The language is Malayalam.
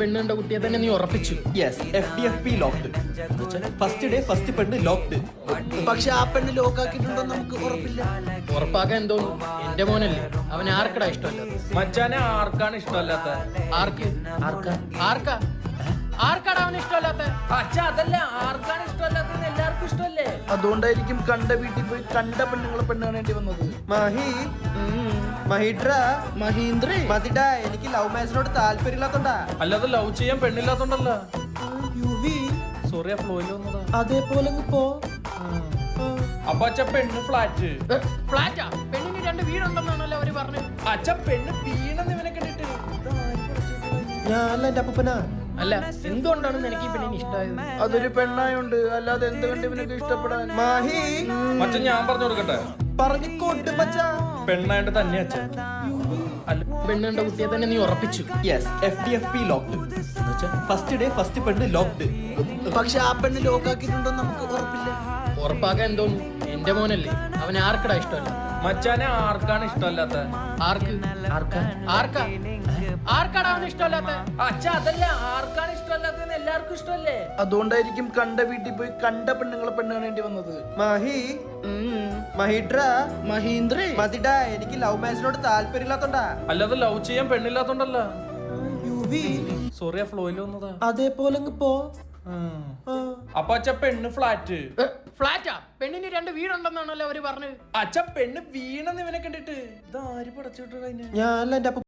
പെണ്ണുണ്ട കുട്ടിയെ തന്നെ നീ ഉറപ്പിച്ചു. Yes, FDFP locked. First day first പെണ്ണ് ലോക്ക്ഡ്. പക്ഷെ ആ പെണ്ണ് ലോക്കാക്കിയിട്ടുണ്ടോ നമുക്ക് ഉറപ്പില്ല. ഉറപ്പാക്കാൻ എന്തോന്നു? എന്റെ മോനല്ലേ, അവൻ ആർക്കടാ ഇഷ്ടമല്ലാത്ത? മച്ചാനെ ആർക്കാണ് ഇഷ്ടമല്ലാത്ത? ആർക്ക്? ആർക്കാ ആർക്കാടാ അവന് ഇഷ്ടമല്ലാത്ത? അച്ഛ അതല്ല, ആർക്കാണ് ഇഷ്ടമല്ലാത്തത്? എല്ലാവർക്കും ഇഷ്ടമല്ലേ? അതുകൊണ്ടായിരിക്കും കണ്ട വീട്ടിൽ പോയി കണ്ട പെണ്ണുങ്ങളെ പെണ്ണ് കാണേണ്ടി വന്നത്. മഹീന്ദ്ര മതിടാ, എനിക്ക് ലവ് മാരേജിനോട് താല്പര്യമില്ലാത്തോണ്ടാ. അല്ലാതെ ലവ് ചെയ്യാൻ പെണ്ണില്ലാത്തോണ്ടല്ല. സോറി, ഫ്ലോയിൽ വന്നതാ. അതേപോലെ പോ. അപ്പൊ അച്ഛ പെണ്ണ് ഫ്ലാറ്റ്. ഫ്ലാറ്റാ? പെണ്ണിന് 2 വീടുണ്ടെന്നാണല്ലോ അവര് പറഞ്ഞത്. അച്ഛ പെണ്ണ് വീണെന്ന് ഇവനെ കണ്ടിട്ട് ഞാനല്ല എന്റെ അപ്പനാ. അല്ല, എന്തുകൊണ്ടാണെന്ന് എനിക്ക് ഈ പെണ്ണിന് ഇഷ്ടമായത്? അതൊരു പെണ്ണായോണ്ട്, അല്ലാതെ എന്തുകൊണ്ട് ഇവനൊക്കെ ഇഷ്ടപ്പെടാൻ. മച്ചൻ ഞാൻ പറഞ്ഞു കൊടുക്കട്ടെ? പറഞ്ഞിക്കോട്ട് മച്ചാ. പെണ്ണായിട്ട് തന്നെ അച്ഛൻ. അല്ല, പെണ്ണുണ്ട കുട്ടിയെ തന്നെ നീ ഉറപ്പിച്ചു. Yes, FDFP locked. First day first പെണ്ണ് ലോക്ക്ഡ്. പക്ഷെ ആ പെണ്ണ് ലോക്കാക്കിയിട്ടുണ്ടോ നമുക്ക് ഉറപ്പില്ല. ഉറപ്പാക്കാൻ എന്തോന്നു? എന്റെ മോനല്ലേ, അവൻ ആർക്കടാ ഇഷ്ടമല്ല? മച്ചാനെ ആർക്കാണ് ഇഷ്ടമല്ലാത്ത? ആർക്ക്? ആർക്കാ ആർക്കാടാ അവന് ഇഷ്ടമല്ലാത്ത? അച്ഛ അതല്ല, ആർക്കാണ് ഇഷ്ടമല്ലാത്തത്? എല്ലാവർക്കും ഇഷ്ടമല്ലേ? അതുകൊണ്ടായിരിക്കും കണ്ട വീട്ടിൽ പോയി കണ്ട പെണ്ണുങ്ങളെ പെണ്ണ് കാണേണ്ടി വന്നത്. മഹീന്ദ്ര മതിടാ, എനിക്ക് ലവ് മാരേജിനോട് താല്പര്യമില്ലാത്തോണ്ടാ. അല്ലാതെ ലവ് ചെയ്യാൻ പെണ്ണില്ലാത്തോണ്ടല്ല. സോറി, ഫ്ലോയിൽ വന്നതാ. അതേപോലെ പോ. അപ്പൊ അച്ഛ പെണ്ണ് ഫ്ലാറ്റ്. ഫ്ലാറ്റാ? പെണ്ണിന് 2 വീടുണ്ടെന്നാണല്ലോ അവര് പറഞ്ഞത്. അച്ഛ പെണ്ണ് വീണെന്ന് ഇവനെ കണ്ടിട്ട് ഇതാര് പടച്ചു വിട്ടു? ഞാനല്ല എന്റെ